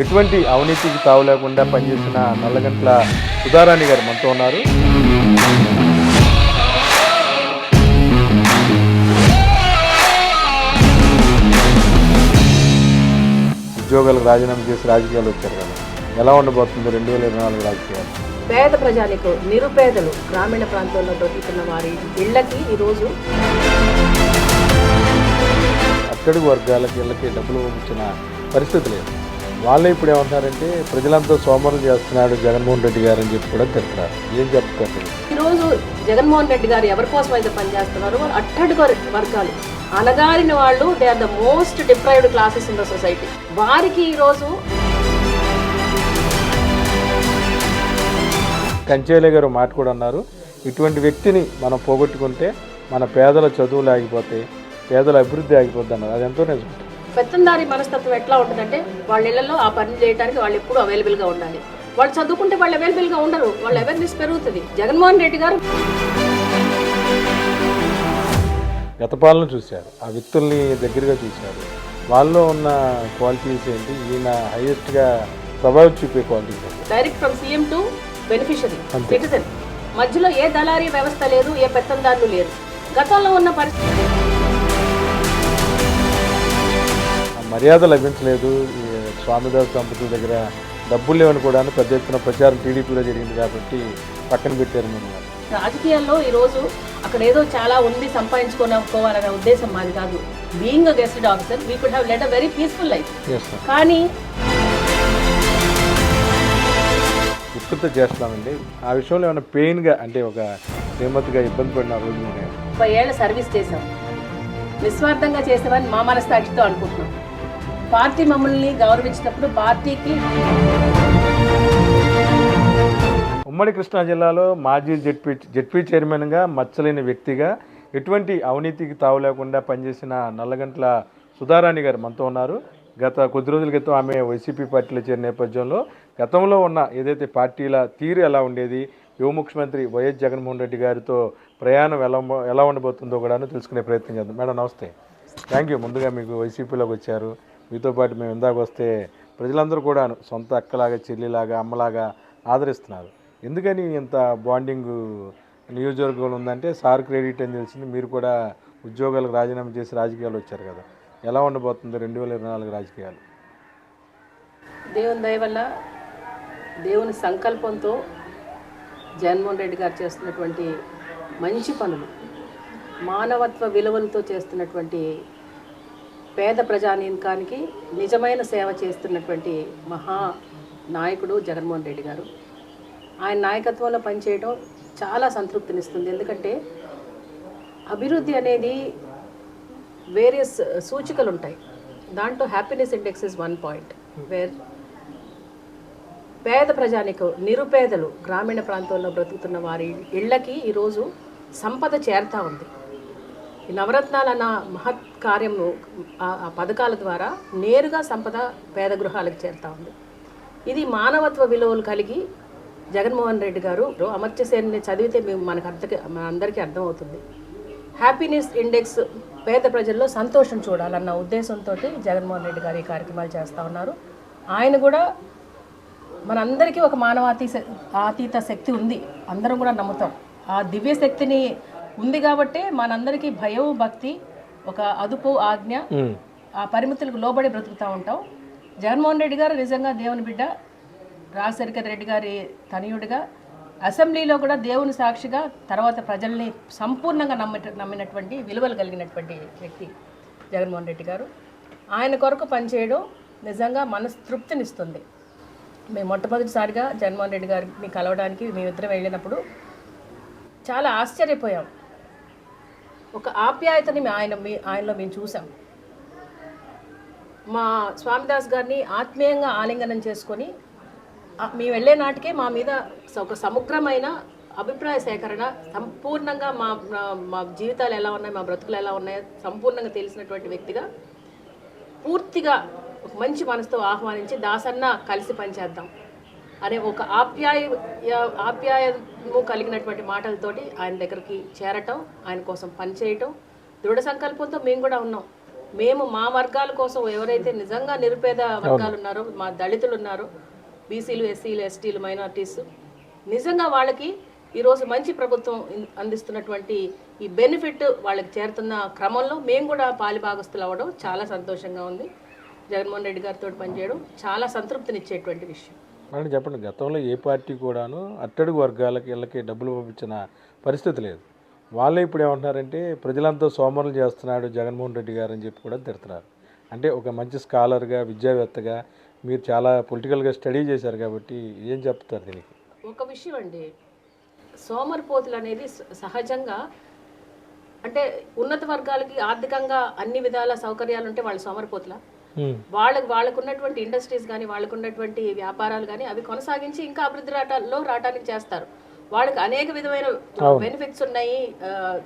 ఎటువంటి అవినీతికి తావు లేకుండా పనిచేసిన నల్లగంట్ల సుధారాణి గారు మనతో ఉన్నారు. ఉద్యోగాలకు రాజీనామా చేసి రాజకీయాలు వచ్చారు కదా, ఎలా ఉండబోతుంది 2024 రాజకీయాలు? పేద ప్రజానికి నిరుపేదలు గ్రామీణ ప్రాంతాల్లో బ్రతుకుతున్న వారి ఇళ్లకి ఈరోజు అట్టడుగు వర్గాలకి ఇళ్ళకి డబ్బులు పంపించిన పరిస్థితి లేదు. వాళ్ళే ఇప్పుడు ఏమంటున్నారంటే ప్రజలంతా సోమరులు చేస్తున్నాడు జగన్మోహన్ రెడ్డి గారు అని చెప్పి కూడా తిరుగుతున్నారు. ఏం చెప్తారు? ఈరోజు జగన్మోహన్ రెడ్డి గారు ఎవరి కోసం అయితే పనిచేస్తున్నారో వాళ్ళు అట్టడుగు వర్గాలు, అనగారిన వాళ్ళు, they are the most deprived classes in the society. వారికి ఈరోజు కంచేలే గారు మాట కూడా అన్నారు, ఇటువంటి వ్యక్తిని మనం పోగొట్టుకుంటే మన పేదల చదువులు ఆగిపోతాయి, పేదల అభివృద్ధి ఆగిపోద్ది అన్నారు. అది ఎంతో నిజం. పెత్తందారి మనస్తత్వం ఎట్లా ఉంటుందంటే వాళ్ళ ఇళ్లలో ఆ పని చేయడానికి వాళ్ళు ఎప్పుడు అవైలబుల్గా ఉండాలి. వాళ్ళు చదువుకుంటే వాళ్ళు అవైలబుల్గా ఉండరు, వాళ్ళ అవేర్నెస్ పెరుగుతుంది. జగన్మోహన్ రెడ్డి గారు గత పాలన చూశారు, ఆ వ్యక్తుల్ని దగ్గరగా చూశారు, వాళ్ళలో ఉన్న క్వాలిటీస్ ఏంటి, ఈయన హైయెస్ట్గా ప్రభావం చూపే క్వాలిటీస్ ఏంటి? Direct from CM to beneficiary citizen, మధ్యలో ఏ దళారీ వ్యవస్థ లేదు, ఏ పెత్తందారులు లేరు. గతంలో ఉన్న పరిస్థితి మర్యాద లభించలేదు. ఈ స్వామిదాస్ దంపతుల దగ్గర డబ్బులు లేవని కూడా పెద్ద ఎత్తున ప్రచారం టీడీపీలో జరిగింది కాబట్టి పక్కన పెట్టారు. మేము రాజకీయాల్లో ఈరోజు అక్కడ ఏదో చాలా ఉంది సంపాదించుకోవాలనే ఉద్దేశం మాది కాదు. Being a గెస్టెడ్ officer we could have lead a very peaceful life. కానీ విస్తృత చేస్తామండి. ఆ విషయంలో ఏమైనా పెయిన్గా అంటే ఒక శ్రీమతిగా ఇబ్బంది పడిన రోజు 30 ఏళ్ల సర్వీస్ చేశాం, నిస్వార్థంగా చేసామని మా మనస్సాక్షితో అనుకుంటున్నాం. పార్టీ మమ్మల్ని గౌరవించినప్పుడు పార్టీకి ఉమ్మడి కృష్ణా జిల్లాలో మాజీ జెడ్పీ చైర్మన్గా మచ్చలేని వ్యక్తిగా ఎటువంటి అవినీతికి తావు లేకుండా పనిచేసిన నల్లగంట్ల సుధారాణి గారు మనతో ఉన్నారు. గత కొద్ది రోజుల క్రితం ఆమె వైసీపీ పార్టీలో చేరిన నేపథ్యంలో గతంలో ఉన్న ఏదైతే పార్టీల తీరు ఎలా ఉండేది, యువ ముఖ్యమంత్రి వైఎస్ జగన్మోహన్ రెడ్డి గారితో ప్రయాణం ఎలా ఉండబోతుందో కూడా తెలుసుకునే ప్రయత్నం చేద్దాం. మేడం నమస్తే. Thank you. ముందుగా మీకు వైసీపీలోకి వచ్చారు. మీతో పాటు మేము ఇందాక వస్తే ప్రజలందరూ కూడా సొంత అక్కలాగా, చెల్లిలాగా, అమ్మలాగా ఆదరిస్తున్నారు. ఎందుకని ఇంత బాండింగ్ నియోజకవర్గంలో ఉందంటే సార్ క్రెడిట్ అని తెలిసింది. మీరు కూడా ఉద్యోగాలకు రాజీనామా చేసి రాజకీయాలు వచ్చారు కదా, ఎలా ఉండబోతుంది 2024 రాజకీయాలు? దేవుని దయ వల్ల, దేవుని సంకల్పంతో జగన్మోహన్ రెడ్డి గారు చేస్తున్నటువంటి మంచి పనులు, మానవత్వ విలువలతో చేస్తున్నటువంటి పేద ప్రజానీకానికి నిజమైన సేవ చేస్తున్నటువంటి మహా నాయకుడు జగన్మోహన్ రెడ్డి గారు. ఆయన నాయకత్వంలో పనిచేయడం చాలా సంతృప్తినిస్తుంది. ఎందుకంటే అభివృద్ధి అనేది వేరియస్ సూచికలు ఉంటాయి. దాంట్లో happiness index is 1 point, where పేద ప్రజానికి నిరుపేదలు గ్రామీణ ప్రాంతాల్లో బ్రతుకుతున్న వారి ఇళ్లకి ఈరోజు సంపద చేరుతూ ఉంది. ఈ నవరత్నాలు అన్న మహత్ కార్యము ఆ పథకాల ద్వారా నేరుగా సంపద పేద గృహాలకు చేరుతూ ఉంది. ఇది మానవత్వ విలువలు కలిగి జగన్మోహన్ రెడ్డి గారు అమర్త్యసేన్ని చదివితే మన అందరికీ అర్థమవుతుంది. హ్యాపీనెస్ ఇండెక్స్ పేద ప్రజల్లో సంతోషం చూడాలన్న ఉద్దేశంతో జగన్మోహన్ రెడ్డి గారు ఈ కార్యక్రమాలు చేస్తూ ఉన్నారు. ఆయన కూడా మనందరికీ ఒక అతీత శక్తి ఉంది, అందరం కూడా నమ్ముతాం. ఆ దివ్య శక్తిని ఉంది కాబట్టి మనందరికీ భయం, భక్తి, ఒక అదుపు, ఆజ్ఞ, ఆ పరిమితులకు లోబడి బ్రతుకుతూ ఉంటాం. జగన్మోహన్ రెడ్డి గారు నిజంగా దేవుని బిడ్డ, రాజశేఖర రెడ్డి గారి తనయుడిగా అసెంబ్లీలో కూడా దేవుని సాక్షిగా, తర్వాత ప్రజల్ని సంపూర్ణంగా నమ్మినటువంటి విలువలు కలిగినటువంటి వ్యక్తి జగన్మోహన్ రెడ్డి గారు. ఆయన కొరకు పనిచేయడం నిజంగా మనస్తృప్తినిస్తుంది. మేము మొట్టమొదటిసారిగా జగన్మోహన్ రెడ్డి గారిని కలవడానికి మేమిద్దరం వెళ్ళినప్పుడు చాలా ఆశ్చర్యపోయాం. ఒక ఆప్యాయతని ఆయనలో మేము చూసాం. మా స్వామిదాస్ గారిని ఆత్మీయంగా ఆలింగనం చేసుకొని మేము వెళ్ళే నాటికే మా మీద ఒక సమగ్రమైన అభిప్రాయ సేకరణ, సంపూర్ణంగా మా జీవితాలు ఎలా ఉన్నాయి, మా బ్రతుకులు ఎలా ఉన్నాయో సంపూర్ణంగా తెలిసినటువంటి వ్యక్తిగా పూర్తిగా ఒక మంచి మనసుతో ఆహ్వానించి దాసన్న కలిసి పనిచేద్దాం అనే ఒక ఆప్యాయము కలిగినటువంటి మాటలతోటి ఆయన దగ్గరికి చేరటం, ఆయన కోసం పనిచేయటం, దృఢ సంకల్పంతో మేము కూడా ఉన్నాం. మేము మా వర్గాల కోసం ఎవరైతే నిజంగా నిరుపేద వర్గాలు ఉన్నారో, మా దళితులు ఉన్నారో, బీసీలు, ఎస్సీలు, ఎస్టీలు, మైనార్టీస్, నిజంగా వాళ్ళకి ఈరోజు మంచి ప్రభుత్వం అందిస్తున్నటువంటి ఈ బెనిఫిట్ వాళ్ళకి చేరుతున్న క్రమంలో మేము కూడా పాలిభాగస్తులు అవ్వడం చాలా సంతోషంగా ఉంది. జగన్మోహన్ రెడ్డి గారితో పనిచేయడం చాలా సంతృప్తినిచ్చేటువంటి విషయం. అంటే చెప్పండి, గతంలో ఏ పార్టీ కూడాను అట్టడుగు వర్గాలకి వీళ్ళకి డబ్బులు పంపించిన పరిస్థితి లేదు. వాళ్ళే ఇప్పుడు ఏమంటున్నారంటే ప్రజలంతా సోమరులు చేస్తున్నాడు జగన్మోహన్ రెడ్డి గారు అని చెప్పి కూడా తిడుతున్నారు. అంటే ఒక మంచి స్కాలర్గా, విద్యావేత్తగా మీరు చాలా పొలిటికల్గా స్టడీ చేశారు కాబట్టి ఏం చెప్తారు దీనికి? ఒక విషయం అండి, సోమరిపోతులు అనేది సహజంగా, అంటే ఉన్నత వర్గాలకి ఆర్థికంగా అన్ని విధాల సౌకర్యాలు ఉంటే వాళ్ళు సోమరిపోతులా? వాళ్ళకు ఉన్నటువంటి ఇండస్ట్రీస్ కానీ, వాళ్ళకు ఉన్నటువంటి వ్యాపారాలు కానీ అవి కొనసాగించి ఇంకా అభివృద్ధి రావడానికి చేస్తారు. వాళ్ళకి అనేక విధమైన బెనిఫిట్స్ ఉన్నాయి,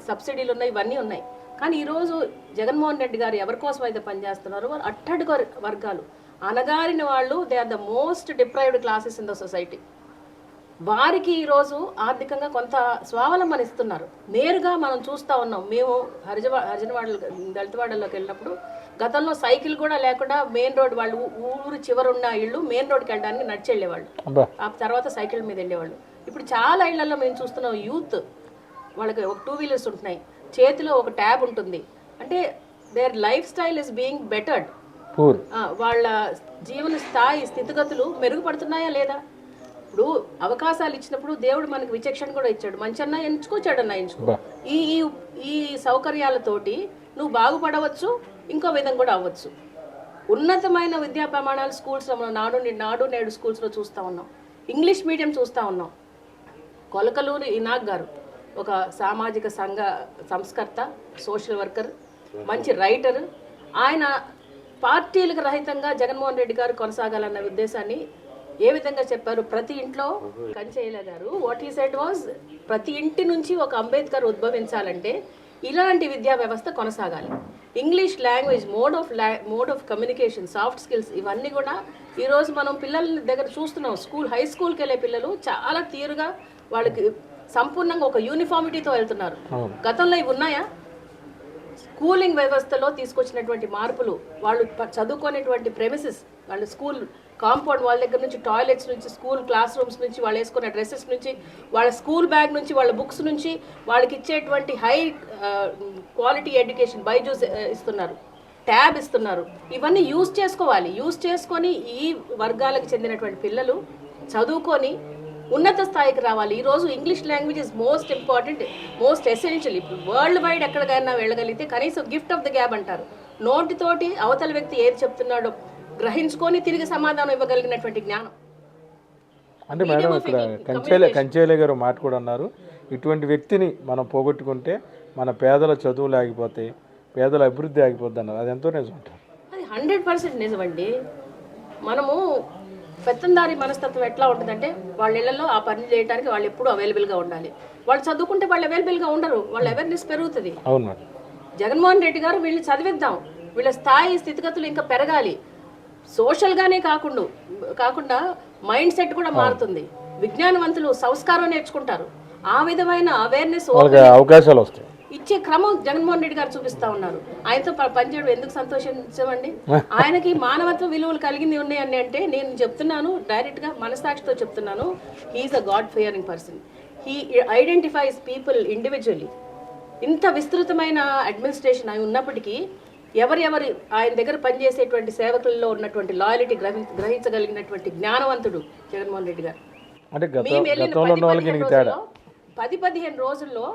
సబ్సిడీలు ఉన్నాయి, ఇవన్నీ ఉన్నాయి. కానీ ఈరోజు జగన్మోహన్ రెడ్డి గారు ఎవరి కోసం అయితే పనిచేస్తున్నారు, వాళ్ళు అట్టడుగు వర్గాలు, అనగారిన వాళ్ళు, they are the most deprived classes in the society. వారికి ఈరోజు ఆర్థికంగా కొంత స్వావలంబన ఇస్తున్నారు. నేరుగా మనం చూస్తూ ఉన్నాం. మేము హరిజనవాడ దళితవాడలోకి వెళ్ళినప్పుడు గతంలో సైకిల్ కూడా లేకుండా మెయిన్ రోడ్, వాళ్ళు ఊరు చివరున్న ఇళ్ళు మెయిన్ రోడ్కి వెళ్ళడానికి నడిచి వెళ్ళేవాళ్ళు, ఆ తర్వాత సైకిల్ మీద వెళ్ళేవాళ్ళు. ఇప్పుడు చాలా ఇళ్లలో మేము చూస్తున్నాం, యూత్ వాళ్ళకి ఒక 2 వీలర్స్ ఉంటున్నాయి, చేతిలో ఒక ట్యాబ్ ఉంటుంది. అంటే their life style is being బెటర్డ్. వాళ్ళ జీవన స్థితిగతులు మెరుగుపడుతున్నాయా లేదా? ఇప్పుడు అవకాశాలు ఇచ్చినప్పుడు దేవుడు మనకు విచక్షణ కూడా ఇచ్చాడు. మంచన్నా ఎంచుకో, చెడన్నా ఎంచుకో. ఈ ఈ సౌకర్యాలతోటి నువ్వు బాగుపడవచ్చు, ఇంకో విధంగా కూడా అవ్వచ్చు. ఉన్నతమైన విద్యా ప్రమాణాలు స్కూల్స్లో మనం నాడు నేడు స్కూల్స్లో చూస్తూ ఉన్నాం. ఇంగ్లీష్ మీడియం చూస్తూ ఉన్నాం. కొలకలూరి ఇనాక్ గారు ఒక సామాజిక సంస్కర్త, సోషల్ వర్కర్, మంచి రైటర్. ఆయన పార్టీలకు రహితంగా జగన్మోహన్ రెడ్డి గారు కొనసాగాలన్న ఉద్దేశాన్ని ఏ విధంగా చెప్పారు? ప్రతి ఇంట్లో కంచెయ్యల గారు వాట్ హీ సెడ్ వాజ్, ప్రతి ఇంటి నుంచి ఒక అంబేద్కర్ ఉద్భవించాలంటే ఇలాంటి విద్యా వ్యవస్థ కొనసాగాలి. English language, mode of communication, soft skills, ఇవన్నీ కూడా ఈరోజు మనం పిల్లల దగ్గర చూస్తున్నాం. హై స్కూల్కి వెళ్ళే పిల్లలు చాలా తీరుగా, వాళ్ళకి సంపూర్ణంగా ఒక యూనిఫామిటీతో వెళ్తున్నారు. గతంలో ఇవి ఉన్నాయా? స్కూలింగ్ వ్యవస్థలో తీసుకొచ్చినటువంటి మార్పులు, వాళ్ళు చదువుకునేటువంటి ప్రెమిసెస్, వాళ్ళు స్కూల్ కాంపౌండ్ వాళ్ళ దగ్గర నుంచి, టాయిలెట్స్ నుంచి, స్కూల్ క్లాస్ రూమ్స్ నుంచి, వాళ్ళు వేసుకునే డ్రెస్సెస్ నుంచి, వాళ్ళ స్కూల్ బ్యాగ్ నుంచి, వాళ్ళ బుక్స్ నుంచి, వాళ్ళకి ఇచ్చేటువంటి హై క్వాలిటీ ఎడ్యుకేషన్ బైజూస్ ఇస్తున్నారు, ట్యాబ్ ఇస్తున్నారు. ఇవన్నీ యూజ్ చేసుకోవాలి. యూజ్ చేసుకొని ఈ వర్గాలకు చెందినటువంటి పిల్లలు చదువుకొని ఉన్నత స్థాయికి రావాలి. ఈరోజు English language is most important, most essential. ఇప్పుడు వరల్డ్ వైడ్ ఎక్కడికైనా వెళ్ళగలిగితే కనీసం గిఫ్ట్ ఆఫ్ ద గ్యాప్ అంటారు. నోటితోటి అవతల వ్యక్తి ఏది చెప్తున్నాడో గ్రహించుకొని తిరిగి సమాధానం ఇవ్వగలిగినటువంటి జ్ఞానం. అంటే మేడం, ఇక్కడ కంచేలే గారు మాట కూడా అన్నారు, ఇటువంటి వ్యక్తిని మనం పోగొట్టుకుంటే మన పేదల చదువులు ఆగిపోతాయి, పేదల అభివృద్ధి ఆగిపోద్ది అన్నారు. అది ఎంతో నిజం అంటారు. అది 100% నిజమండి. మనము పెత్తందారి మనస్తత్వం ఎట్లా ఉంటుందంటే, వాళ్ళ ఇళ్లలో ఆ పని చేయడానికి వాళ్ళు ఎప్పుడూ అవైలబుల్గా ఉండాలి. వాళ్ళు చదువుకుంటే వాళ్ళు అవైలబుల్గా ఉండరు, వాళ్ళ అవేర్నెస్ పెరుగుతుంది. అవును మేడం. జగన్మోహన్ రెడ్డి గారు వీళ్ళని చదివిద్దాం, వీళ్ళ స్థితిగతులు ఇంకా పెరగాలి. సోషల్గానే కాకుండా మైండ్ సెట్ కూడా మారుతుంది. విజ్ఞానవంతులు సంస్కారం నేర్చుకుంటారు. ఆ విధమైన అవేర్నెస్ అవకాశాలు వస్తాయి. ఇచ్చే క్రమం జగన్మోహన్ రెడ్డి గారు చూపిస్తా ఉన్నారు. ఆయనతో పనిచేయడం ఎందుకు సంతోషించమండి? ఆయనకి మానవత్వ విలువలు కలిగింది ఉన్నాయని అంటే, నేను చెప్తున్నాను డైరెక్ట్గా, మనసాక్షితో చెప్తున్నాను, he is a god fearing person. He identifies people individually. ఇంత విస్తృతమైన అడ్మినిస్ట్రేషన్ అయి ఉన్నప్పటికీ ఎవరెవరి ఆయన దగ్గర పనిచేసేటువంటి సేవకుల్లో ఉన్నటువంటి లాయలిటీ గ్రహించగలిగినటువంటి జ్ఞానవంతుడు జగన్మోహన్ రెడ్డి గారు. మేము వెళ్ళిన 10-15 రోజుల్లో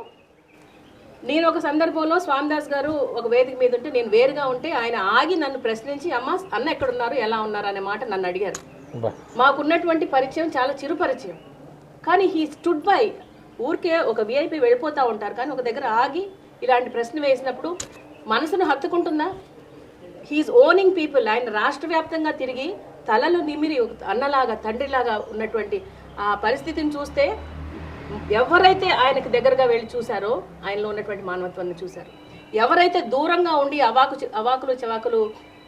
నేను ఒక సందర్భంలో స్వామిదాస్ గారు ఒక వేదిక మీద ఉంటే, నేను వేరుగా ఉంటే ఆయన ఆగి నన్ను ప్రశ్నించి, అన్న ఎక్కడున్నారు, ఎలా ఉన్నారు అనే మాట నన్ను అడిగారు. మాకున్నటువంటి పరిచయం చాలా చిరు పరిచయం, కానీ హీ స్టుడ్ బై. ఊరికే ఒక విఐపి వెళ్ళిపోతూ ఉంటారు, కానీ ఒక దగ్గర ఆగి ఇలాంటి ప్రశ్న వేసినప్పుడు మనసును హత్తుకుంటుందా? He's owning people. ఆయన రాష్ట్ర వ్యాప్తంగా తిరిగి తలలు నిమిరి అన్నలాగా, తండ్రిలాగా ఉన్నటువంటి ఆ పరిస్థితిని చూస్తే, ఎవరైతే ఆయనకు దగ్గరగా వెళ్ళి చూశారో ఆయనలో ఉన్నటువంటి మానవత్వాన్ని చూశారు. ఎవరైతే దూరంగా ఉండి అవాకులు చవాకులు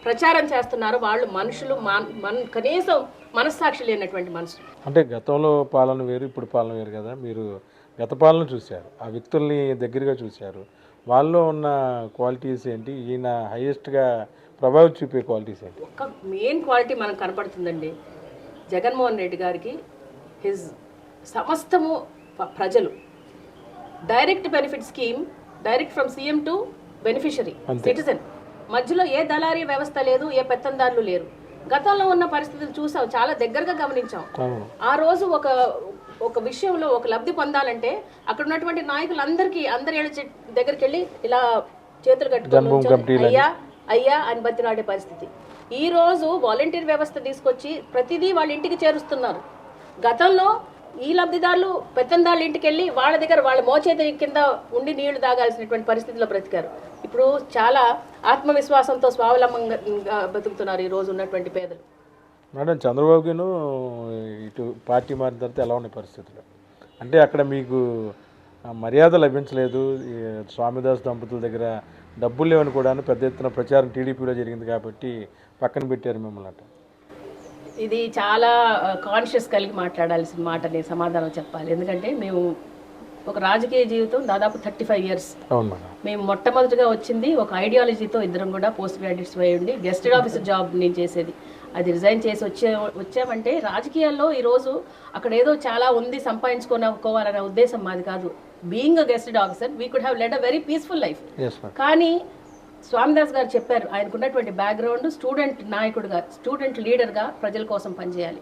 ప్రచారం చేస్తున్నారో వాళ్ళు మనుషులు, కనీసం మనస్సాక్షి లేనటువంటి మనుషులు. అంటే గతంలో పాలన వేరు, ఇప్పుడు పాలన వేరు కదా. మీరు గత పాలన చూశారు, ఆ వ్యక్తుల్ని దగ్గరగా చూశారు, వాళ్ళలో ఉన్న క్వాలిటీస్ ఏంటి, ఈయన హైయెస్ట్గా ప్రభావం చూపే క్వాలిటీస్ ఏంటి? ఒక మెయిన్ క్వాలిటీ మనకు కనపడుతుందండి. జగన్మోహన్ రెడ్డి గారికి హిజ్ సమస్తము ప్రజలు, direct benefit scheme, direct from CM to beneficiary citizen. మధ్యలో ఏ దళారీ వ్యవస్థ లేదు, ఏ పెత్తందారులు లేరు. గతంలో ఉన్న పరిస్థితులు చూసాం, చాలా దగ్గరగా గమనించాం. ఆ రోజు ఒక విషయంలో ఒక లబ్ధి పొందాలంటే అక్కడ ఉన్నటువంటి నాయకులందరికీ అందరి దగ్గరికి వెళ్ళి ఇలా చేతులు కట్టుకొని అయ్యా అని బతిలాడే పరిస్థితి. ఈ రోజు వాలంటీర్ వ్యవస్థ తీసుకొచ్చి ప్రతిదీ వాళ్ళ ఇంటికి చేరుస్తున్నారు. గతంలో ఈ లబ్ధిదారులు పెత్తందారుల ఇంటికి వెళ్ళి వాళ్ళ దగ్గర వాళ్ళ మోచేతి కింద ఉండి నీళ్లు తాగాల్సినటువంటి పరిస్థితిలో బ్రతికారు. ఇప్పుడు చాలా ఆత్మవిశ్వాసంతో స్వావలంబనంగా బతుకుతున్నారు ఈ రోజు ఉన్నటువంటి పేదలు. మేడం, చంద్రబాబును ఇటు పార్టీ మారిన తర్వాత ఎలా ఉన్నాయి పరిస్థితులు? అంటే అక్కడ మీకు మర్యాద లభించలేదు, స్వామిదాస్ దంపతుల దగ్గర డబ్బులు లేవని కూడా పెద్ద ఎత్తున ప్రచారం టీడీపీలో జరిగింది కాబట్టి పక్కన పెట్టారు మిమ్మల్ని. అట ఇది చాలా కాన్షియస్ కలిగి మాట్లాడాల్సిన మాట, నేను సమాధానం చెప్పాలి. ఎందుకంటే మేము ఒక రాజకీయ జీవితం దాదాపు 35 years. అవును మేడం. మేము మొట్టమొదటిగా వచ్చింది ఒక ఐడియాలజీతో, ఇద్దరం కూడా పోస్ట్ గ్రాడ్యుయేట్స్ అయి ఉండి గెస్టెడ్ ఆఫీసర్ జాబ్ నేను చేసేది. అది రిజైన్ చేసి వచ్చామంటే రాజకీయాల్లో ఈరోజు అక్కడ ఏదో చాలా ఉంది సంపాదించుకోవాలనే ఉద్దేశం మాది కాదు. Being a గెస్టెడ్ officer we could have lead a very peaceful life. కానీ స్వామిదాస్ గారు చెప్పారు, ఆయనకున్నటువంటి బ్యాక్గ్రౌండ్ స్టూడెంట్ నాయకుడుగా, స్టూడెంట్ లీడర్గా ప్రజల కోసం పనిచేయాలి.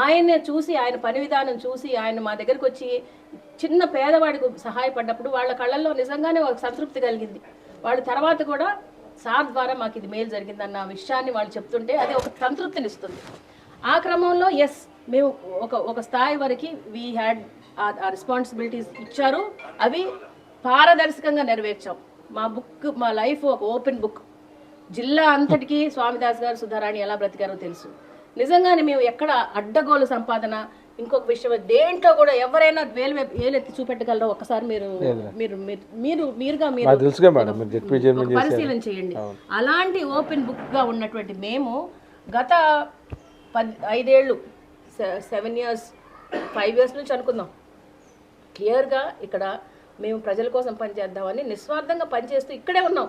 ఆయన్ని చూసి, ఆయన పని విధానం చూసి, ఆయన మా దగ్గరకు వచ్చి చిన్న పేదవాడికి సహాయపడ్డప్పుడు వాళ్ళ కళ్ళల్లో నిజంగానే ఒక సంతృప్తి కలిగింది. వాళ్ళ తర్వాత కూడా సార్ ద్వారా మాకు ఇది మేలు జరిగిందన్న విషయాన్ని వాళ్ళు చెప్తుంటే అది ఒక సంతృప్తిని ఇస్తుంది. ఆ క్రమంలో మేము ఒక స్థాయి వరకు వీ హ్యాడ్ ఆ రెస్పాన్సిబిలిటీస్ ఇచ్చారు, అవి పారదర్శకంగా నెరవేర్చాం. మా లైఫ్ ఒక ఓపెన్ బుక్. జిల్లా అంతటికీ స్వామిదాస్ గారు, సుధారాణి ఎలా బ్రతికారో తెలుసు. నిజంగానే మేము ఎక్కడ అడ్డగోలు సంపాదన, ఇంకొక విషయం దేంట్లో కూడా ఎవరైనా వేలెత్తి చూపెట్టగలరో ఒకసారి మీరుగా పరిశీలన చేయండి. అలాంటి ఓపెన్ బుక్ గా ఉన్నటువంటి మేము గత 5 ఏళ్ళు 7 years 5 years నుంచి అనుకుందాం క్లియర్గా ఇక్కడ మేము ప్రజల కోసం పనిచేద్దామని నిస్వార్థంగా పనిచేస్తూ ఇక్కడే ఉన్నాం.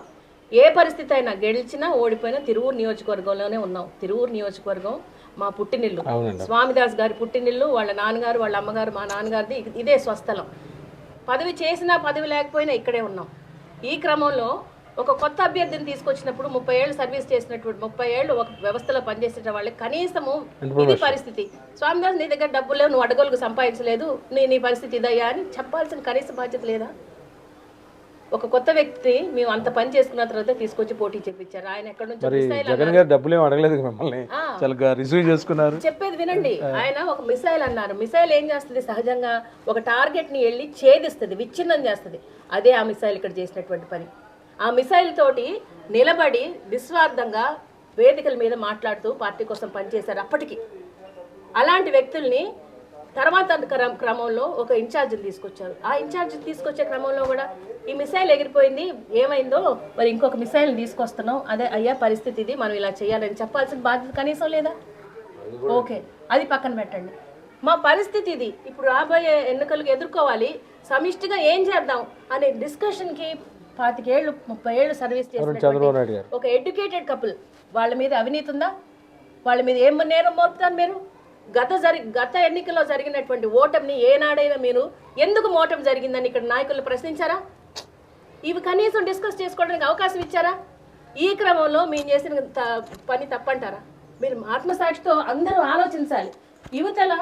ఏ పరిస్థితి అయినా గెలిచినా ఓడిపోయినా తిరువూరు నియోజకవర్గంలోనే ఉన్నాం. తిరువూరు నియోజకవర్గం మా పుట్టినిల్లు, స్వామిదాస్ గారి పుట్టినిల్లు. వాళ్ళ నాన్నగారు, వాళ్ళ అమ్మగారు, మా నాన్నగారిది ఇదే స్వస్థలం. పదవి చేసినా పదవి లేకపోయినా ఇక్కడే ఉన్నాం. ఈ క్రమంలో ఒక కొత్త అభ్యర్థిని తీసుకొచ్చినప్పుడు 30 ఏళ్ళు సర్వీస్ చేసినటువంటి 30 ఏళ్ళు ఒక వ్యవస్థలో పనిచేసిన వాళ్ళకి కనీసము ఇది పరిస్థితి, స్వామిదాస్ నీ దగ్గర డబ్బులు లేవు, నువ్వు అడగోలుకు సంపాదించలేదు, నీ పరిస్థితి ఇదయ్యా అని చెప్పాల్సిన కనీస బాధ్యత లేదా? ఒక కొత్త వ్యక్తి మేము అంత పని చేసుకున్న తర్వాత తీసుకొచ్చి పోటీ చేపించారు. ఆయన ఎక్కడ నుంచి చెప్పేది వినండి. ఆయన ఒక మిసైల్ అన్నారు. మిసైల్ ఏం చేస్తుంది? సహజంగా ఒక టార్గెట్ ని వెళ్ళి ఛేదిస్తుంది, విచ్ఛిన్నం చేస్తుంది. అదే ఆ మిసైల్ ఇక్కడ చేసినటువంటి పని. ఆ మిసైల్ తోటి నిలబడి నిస్వార్థంగా వేదికల మీద మాట్లాడుతూ పార్టీ కోసం పనిచేశారు. అప్పటికి అలాంటి వ్యక్తుల్ని తర్వాత క్రమంలో ఒక ఇన్ఛార్జిని తీసుకొచ్చారు. ఆ ఇన్ఛార్జి తీసుకొచ్చే క్రమంలో కూడా ఈ మిసైల్ ఎగిరిపోయింది, ఏమైందో మరి ఇంకొక మిసైల్ తీసుకొస్తున్నాం, అదే అయ్యా పరిస్థితి ఇది, మనం ఇలా చేయాలని చెప్పాల్సిన బాధ్యత కనీసం లేదా? ఓకే, అది పక్కన పెట్టండి. మా పరిస్థితి ఇది, ఇప్పుడు రాబోయే ఎన్నికలకు ఎదుర్కోవాలి, సమిష్టిగా ఏం చేద్దాం అనే డిస్కషన్కి 25 ఏళ్ళు 30 ఏళ్ళు సర్వీస్ చేసిన ఒక ఎడ్యుకేటెడ్ కపుల్, వాళ్ళ మీద అవినీతి ఉందా? వాళ్ళ మీద ఏం నేరం మోపుతారు మీరు? గత ఎన్నికల్లో జరిగినటువంటి ఓటమిని ఏనాడైనా మీరు ఎందుకు ఓటమి జరిగిందని ఇక్కడ నాయకులు ప్రశ్నించారా? ఇవి కనీసం డిస్కస్ చేసుకోవడానికి అవకాశం ఇచ్చారా? ఈ క్రమంలో మేము చేసిన పని తప్పంటారా? మీరు ఆత్మసాక్షితో అందరూ ఆలోచించాలి. యువతల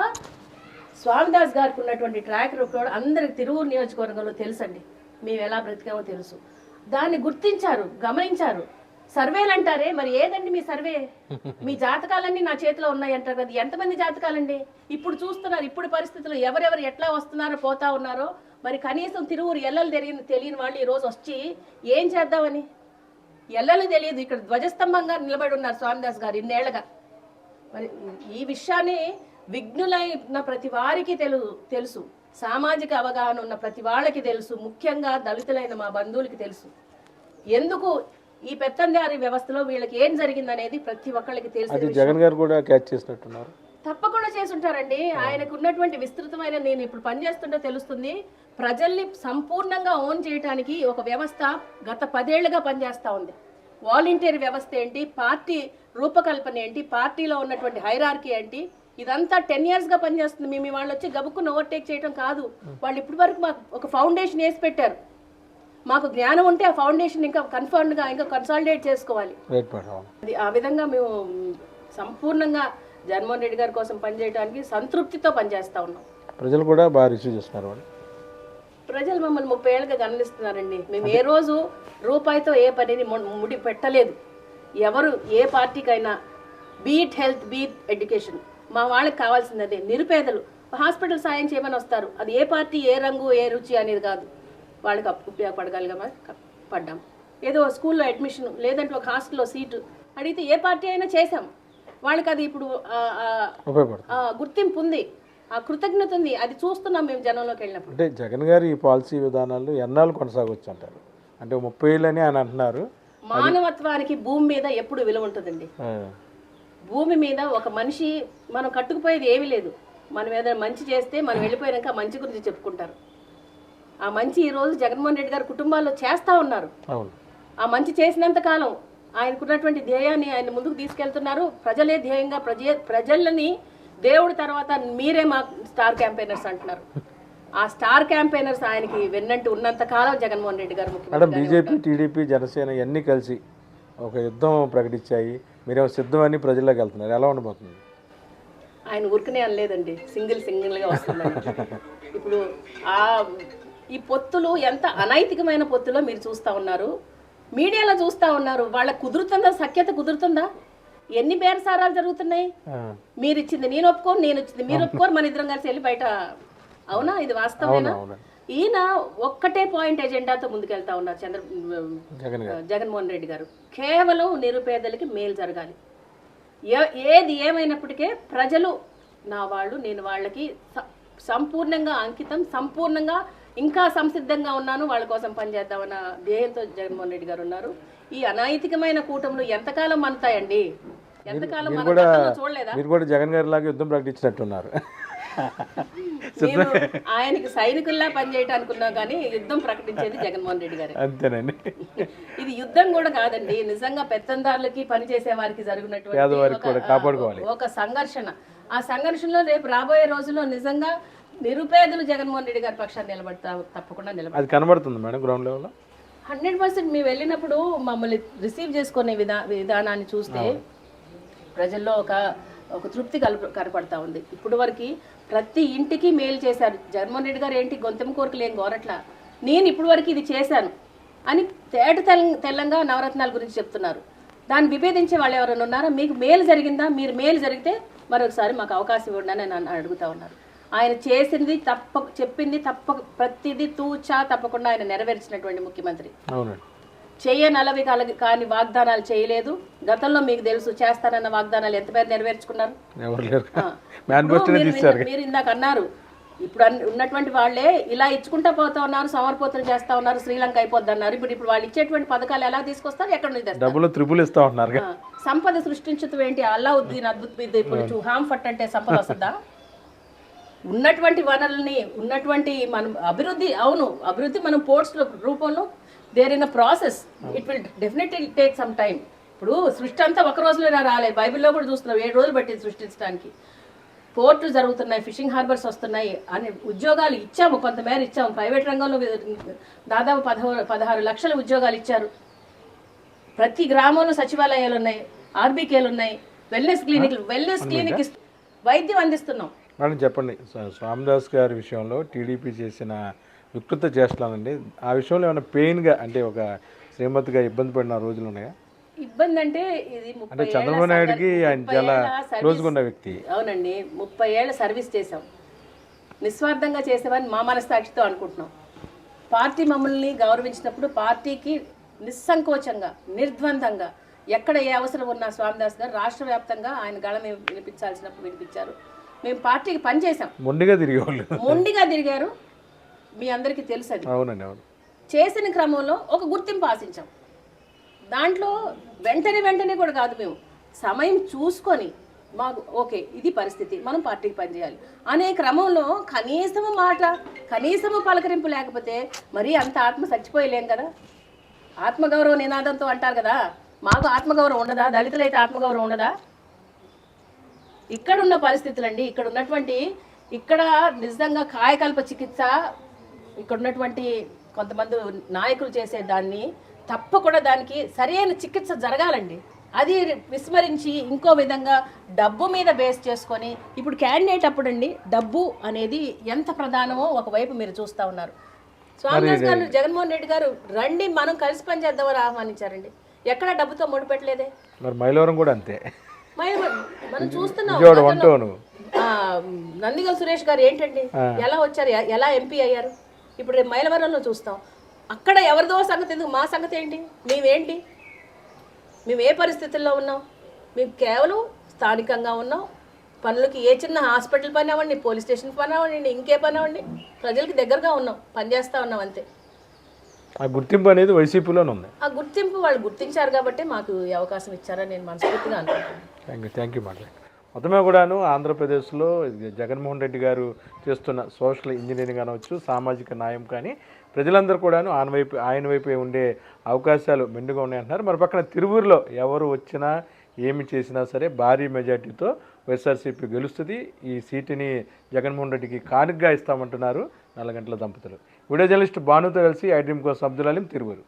స్వామిదాస్ గారికి ఉన్నటువంటి ట్రాక్ రికార్డ్ అందరికి తిరువూరు నియోజకవర్గంలో తెలుసండి. మేము ఎలా బ్రతికామో తెలుసు. దాన్ని గుర్తించారు, గమనించారు. సర్వేలు అంటారే, మరి ఏదండి మీ సర్వే? మీ జాతకాలన్నీ నా చేతిలో ఉన్నాయి అంటారు కదా, ఎంతమంది జాతకాలండి? ఇప్పుడు చూస్తున్నారు, ఇప్పుడు పరిస్థితులు ఎవరెవరు ఎట్లా వస్తున్నారో పోతా ఉన్నారో. మరి కనీసం తిరువూరు ఎల్లలు తెలియని వాళ్ళు ఈరోజు వచ్చి ఏం చేద్దామని? ఎల్లలు తెలియదు, ఇక్కడ ధ్వజస్తంభంగా నిలబడి ఉన్నారు స్వామిదాస్ గారు ఇన్నేళ్లగా. మరి ఈ విషయాన్ని విఘ్నులైన ప్రతి వారికి తెలుసు, సామాజిక అవగాహన ఉన్న ప్రతి వాళ్ళకి తెలుసు, ముఖ్యంగా దళితులైన మా బంధువులకి తెలుసు. ఎందుకు ఈ పెత్తందారి వ్యవస్థలో వీళ్ళకి ఏం జరిగిందనేది ప్రతి ఒక్కళ్ళకి తెలుసు. జగన్ గారు కూడా క్యాచ్ చేసినట్టున్నారు. తప్పకుండా చేసుంటారండి. ఆయనకు ఉన్నటువంటి విస్తృతమైన, నేను ఇప్పుడు పనిచేస్తుంటే తెలుస్తుంది, ప్రజల్ని సంపూర్ణంగా ఓన్ చేయడానికి ఒక వ్యవస్థ గత 10 ఏళ్లుగా పనిచేస్తూ ఉంది. వాలంటీర్ వ్యవస్థ ఏంటి, పార్టీ రూపకల్పన ఏంటి, పార్టీలో ఉన్నటువంటి హైరార్కీ ఏంటి, ఇదంతా 10 yearsగా పనిచేస్తుంది. మేము వాళ్ళు వచ్చి గబుక్కుని ఓవర్టేక్ చేయడం కాదు. వాళ్ళు ఇప్పటి వరకు మాకు ఒక ఫౌండేషన్ వేసి పెట్టారు. మాకు జ్ఞానం ఉంటే ఆ ఫౌండేషన్ ఇంకా కన్ఫర్మ్డ్గా ఇంకా కన్సాలిడేట్ చేసుకోవాలి. అది ఆ విధంగా మేము సంపూర్ణంగా జగన్మోహన్ రెడ్డి గారి కోసం పనిచేయడానికి సంతృప్తితో పనిచేస్తూ ఉన్నాం. ప్రజలు కూడా బాగా రిసీవ్ చేస్తున్నారు. ప్రజలు మమ్మల్ని 30 ఏళ్ళుగా గమనిస్తున్నారండి. మేము ఏ రోజు రూపాయితో ఏ పనిని ముడి పెట్టలేదు. ఎవరు ఏ పార్టీకైనా బీట్ హెల్త్, బీట్ ఎడ్యుకేషన్, మా వాళ్ళకి కావాల్సింది అదే. నిరుపేదలు హాస్పిటల్ సాయం చేయమని వస్తారు. అది ఏ పార్టీ, ఏ రంగు, ఏ రుచి అనేది కాదు. వాళ్ళకి ఉపయోగపడగలిగా పడ్డాం. ఏదో స్కూల్లో అడ్మిషన్, లేదంటే ఒక హాస్టల్లో సీటు అడిగితే ఏ పార్టీ అయినా చేసాం. వాళ్ళకి అది ఇప్పుడు గుర్తింపు ఉంది, ఆ కృతజ్ఞత ఉంది. అది చూస్తున్నాం మేము జనంలోకి వెళ్ళినప్పుడు. అంటే జగన్ గారి ఈ పాలసీ విధానాలు ఎన్నాళ్ళు కొనసాగొచ్చు అంటారు? అంటే 30 ఏళ్ళని ఆయన అంటున్నారు. మానవత్వానికి భూమి మీద ఎప్పుడు విలువ ఉంటుందండి. భూమి మీద ఒక మనిషి మనం కట్టుకుపోయేది ఏమీ లేదు. మనం ఏదైనా మంచి చేస్తే మనం వెళ్ళిపోయాక ఆ మంచి గురించి చెప్పుకుంటారు. ఆ మంచి ఈ రోజు జగన్మోహన్ రెడ్డి గారి కుటుంబాల్లో చేస్తూ ఉన్నారు. ఆ మంచి చేసినంత కాలం ఆయనకున్నటువంటి ధ్యేయాన్ని ఆయన ముందుకు తీసుకెళ్తున్నారు. ప్రజలే ధ్యేయంగా, ప్రజలని దేవుడి తర్వాత మీరే మా స్టార్ క్యాంపెయినర్స్ అంటున్నారు. ఆ స్టార్ క్యాంపెయినర్స్ ఆయనకి వెన్నంటూ ఉన్నంత కాలం జగన్మోహన్ రెడ్డి గారు ముఖ్యమంత్రి. బీజేపీ, టీడీపీ, జనసేన ఇవన్నీ కలిసి ఒక యుద్ధం ప్రకటించాయి. మీరేమో సిద్ధమని ప్రజల్లోకి వెళ్తున్నారు. ఎలా ఉండబోతుంది? ఆయన ఊరికనే అనలేదండి, సింగిల్గా వస్తుందని. ఇప్పుడు ఈ పొత్తులు ఎంత అనైతికమైన పొత్తులో మీరు చూస్తూ ఉన్నారు, మీడియాలో చూస్తూ ఉన్నారు. వాళ్ళకి కుదురుతుందా? సఖ్యత కుదురుతుందా? ఎన్ని బేరసారాలు జరుగుతున్నాయి. మీరు ఇచ్చింది నేను ఒప్పుకోను, నేను ఇచ్చింది మీరు ఒప్పుకోరు, మన ఇద్దరం కలిసి వెళ్ళి బయట. అవునా? ఇది వాస్తవేనా? ఈయన ఒక్కటే పాయింట్ ఎజెండాతో ముందుకెళ్తా ఉన్నారు జగన్మోహన్ రెడ్డి గారు. కేవలం నిరుపేదలకి మేలు జరగాలి. ఏది ఏమైనప్పటికే ప్రజలు నా వాళ్ళు, నేను వాళ్ళకి సంపూర్ణంగా అంకితం, సంపూర్ణంగా ఇంకా సంసిద్ధంగా ఉన్నాను, వాళ్ళ కోసం పనిచేద్దామన్న ధ్యేయంతో జగన్మోహన్ రెడ్డి గారు ఉన్నారు. ఈ అనైతికమైన కూటములు ఎంతకాలం మనతాయండి? ఎంతకాలం చూడలేదా? మీరు కూడా జగన్ గారి లాగా యుద్ధం ప్రకటించినట్టున్నారు. ఆయనకి సైనికుల్లా పనిచేయటానికి అనుకున్నా కానీ యుద్ధం ప్రకటించేది జగన్మోహన్ రెడ్డి గారు. అంతేనండి. ఇది యుద్ధం కూడా కాదండి, నిజంగా పెత్తందారులకి పనిచేసే వారికి జరిగినటువంటి ఒక సంఘర్షణ. ఆ సంఘర్షణలో రేపు రాబోయే రోజుల్లో నిజంగా నిరుపేదలు జగన్మోహన్ రెడ్డి గారి పక్షాన్ని నిలబడతా, తప్పకుండా నిలబడతారు. అది కనబడుతుంది మేడం గ్రౌండ్ లెవెల్లో. 100% మేము వెళ్ళినప్పుడు మమ్మల్ని రిసీవ్ చేసుకునే విధానాన్ని చూస్తే ప్రజల్లో ఒక తృప్తి కనపడతా ఉంది. ఇప్పుడు వరకు ప్రతి ఇంటికి మేలు చేశారు జగన్మోహన్ రెడ్డి గారు. ఏంటి గొంతెం కోరికలు ఏం కోరట్లా, నేను ఇప్పుడు వరకు ఇది చేశాను అని తెల్లంగా నవరత్నాల గురించి చెప్తున్నారు. దాన్ని విభేదించే వాళ్ళు ఎవరైనా ఉన్నారా? మీకు మేలు జరిగిందా? మీరు మేలు జరిగితే మరొకసారి మాకు అవకాశం ఇవ్వండి అని అడుగుతా ఉన్నారు. ఆయన చేసింది చెప్పింది ప్రతిదీ తూచా తప్పకుండా ఆయన నెరవేర్చినటువంటి ముఖ్యమంత్రి. చేయనలవి కానీ వాగ్దానాలు చేయలేదు. గతంలో మీకు తెలుసు, చేస్తానన్న వాగ్దానాలు ఎంతమంది నెరవేర్చుకున్నారు? మీరు ఇందాక అన్నారు, ఇప్పుడు ఉన్నటువంటి వాళ్ళే ఇలా ఇచ్చుకుంటా పోతా ఉన్నారు, సమర్పోతులు చేస్తా ఉన్నారు, శ్రీలంక అయిపోద్ది అన్నారు. ఇప్పుడు వాళ్ళు ఇచ్చేటువంటి పథకాలు ఎలా తీసుకొస్తారు? ఎక్కడ నుంచి సంపద సృష్టించడం ఏంటి? అల్లావుద్దీన్ అద్భుత హాంఫట్ అంటే సంపద వస్తుందా? ఉన్నటువంటి వనరుల్ని, ఉన్నటువంటి మనం అభివృద్ధి, అవును అభివృద్ధి మనం పోర్ట్స్ రూపంలో there in a process, it will definitely take some time. ఇప్పుడు సృష్టి అంతా ఒక రోజులో రాలేదు. బైబిల్లో కూడా చూస్తున్నాం 7 రోజులు పట్టింది సృష్టించడానికి. పోర్టులు జరుగుతున్నాయి, ఫిషింగ్ హార్బర్స్ వస్తున్నాయి, అని ఉద్యోగాలు ఇచ్చాము, కొంతమేర ఇచ్చాము. ప్రైవేట్ రంగంలో దాదాపు 16 లక్షల ఉద్యోగాలు ఇచ్చారు. ప్రతి గ్రామంలో సచివాలయాలు ఉన్నాయి, ఆర్బీకేలు ఉన్నాయి, వెల్నెస్ క్లినిక్ వైద్యం అందిస్తున్నాం. మేడం చెప్పండి, స్వామిదాస్ గారి విషయంలో టీడీపీ చేసిన వికృత చేష్టలండి, ఆ విషయంలో ఏమైనా పెయిన్గా, అంటే ఒక శ్రీమతిగా ఇబ్బంది పడిన రోజులు ఉన్నాయా? ఇబ్బంది అంటే ఇది అంటే చంద్రబాబు నాయుడుకి ఆయన చాలా క్లోజ్గా వ్యక్తి. అవునండి, 30 ఏళ్ళ సర్వీస్ చేసాం, నిస్వార్థంగా చేసేవని మా మనస్సాక్షితో అనుకుంటున్నాం. పార్టీ మమ్మల్ని గౌరవించినప్పుడు పార్టీకి నిస్సంకోచంగా, నిర్ద్వందంగా ఎక్కడ ఏ అవసరం ఉన్నా స్వామిదాస్ గారు రాష్ట్ర వ్యాప్తంగా ఆయన గళం వినిపించాల్సినప్పుడు వినిపించారు. మేము పార్టీకి పనిచేసాం. మొండిగా తిరిగారు, మీ అందరికీ తెలుసు అది. అవునండి, అవును. చేసిన క్రమంలో ఒక గుర్తింపు ఆశించాం. దాంట్లో వెంటనే కూడా కాదు, మేము సమయం చూసుకొని మాకు ఓకే ఇది పరిస్థితి, మనం పార్టీకి పనిచేయాలి అనే క్రమంలో కనీసము పలకరింపు లేకపోతే మరీ అంత ఆత్మ చచ్చిపోయలేం కదా. ఆత్మగౌరవ నినాదంతో అంటారు కదా, మాకు ఆత్మగౌరవం ఉండదా? దళితులైతే ఆత్మగౌరవం ఉండదా? ఇక్కడున్న పరిస్థితులండి, ఇక్కడ నిజంగా కాయకల్ప చికిత్స ఇక్కడ ఉన్నటువంటి కొంతమంది నాయకులు చేసే దాన్ని తప్పకుండా దానికి సరైన చికిత్స జరగాలండి. అది విస్మరించి ఇంకో విధంగా డబ్బు మీద బేస్ చేసుకొని ఇప్పుడు క్యాండిడేట్ అప్పుడండి డబ్బు అనేది ఎంత ప్రధానమో ఒకవైపు మీరు చూస్తూ ఉన్నారు. స్వామిదాస్ గారు జగన్మోహన్ రెడ్డి గారు రండి మనం కలిసి పనిచేద్దామని ఆహ్వానించారండి. ఎక్కడ డబ్బుతో ముడిపెట్టలేదే. మరి మైలవరం కూడా అంతే, మనం చూస్తున్నాం. నందిగల్ సురేష్ గారు ఏంటండి ఎలా వచ్చారు, ఎలా ఎంపీ అయ్యారు, ఇప్పుడు రేపు మైలవరంలో చూస్తాం. అక్కడ ఎవరిదో సంగతి ఎందుకు, మా సంగతి ఏంటి, మేమేంటి, మేము ఏ పరిస్థితుల్లో ఉన్నాం, మేము కేవలం స్థానికంగా ఉన్నాం. పనులకి ఏ చిన్న హాస్పిటల్ పని అవ్వండి, పోలీస్ స్టేషన్ పని అవ్వండి, ఇంకే పని అవ్వండి, ప్రజలకి దగ్గరగా ఉన్నాం, పనిచేస్తూ ఉన్నాం అంతే. ఆ గుర్తింపు అనేది వైసీపీలోనే ఉంది. ఆ గుర్తింపు వాళ్ళు గుర్తించారు కాబట్టి మాకు ఈ అవకాశం ఇచ్చారని నేను మనస్ఫూర్తిగా అనుకుంటున్నాను. థ్యాంక్ యూ మాట. మొత్తమే కూడాను ఆంధ్రప్రదేశ్లో జగన్మోహన్ రెడ్డి గారు చేస్తున్న సోషల్ ఇంజనీరింగ్ అనవచ్చు, సామాజిక న్యాయం కానీ ప్రజలందరూ కూడాను ఆయన వైపు ఉండే అవకాశాలు మెండుగా ఉన్నాయంటున్నారు. మరి పక్కన తిరువూరులో ఎవరు వచ్చినా ఏమి చేసినా సరే భారీ మెజార్టీతో వైఎస్ఆర్సీపీ గెలుస్తుంది. ఈ సీటుని జగన్మోహన్ రెడ్డికి కానుకగా ఇస్తామంటున్నారు నల్లగంట్ల దంపతులు. వీడియో జర్నలిస్ట్ భానుతో కలిసి ఐ డ్రీమ్ కోసం అబ్దుల్ అలీం, తిరువూరు.